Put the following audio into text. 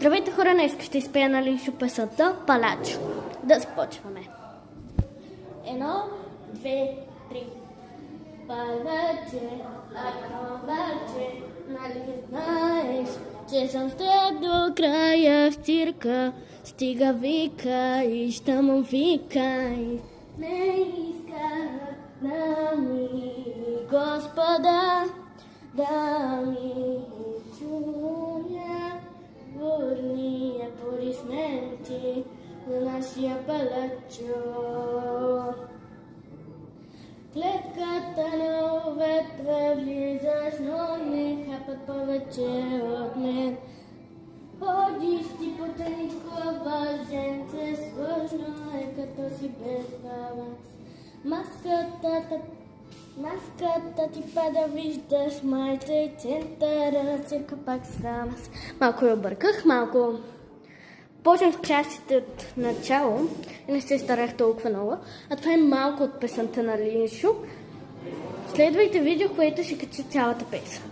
Здравейте хора, днес ще изпея на Линшо песента Палачо. Да започваме. 1, 2, 3. Палаче, палаче, нали знаеш, че съм с теб до края в цирка. Стига викай, ще му викай. Не исках да ми Господа, да ми чуя. Върни аплодисменти за нашия Палачо. Клетката на ветра влизаш, но не хапат повече от мен. Ходиш ти по тъничко важен, се сложно е като си без баланс. Маската ти пада, виждаш майта и центъра на цирка пак сам аз. Малко я обърках, малко почнем с частите от начало и не се старах толкова много. А това е малко от песента на Линшо. Следвайте видео, което ще качи цялата песен.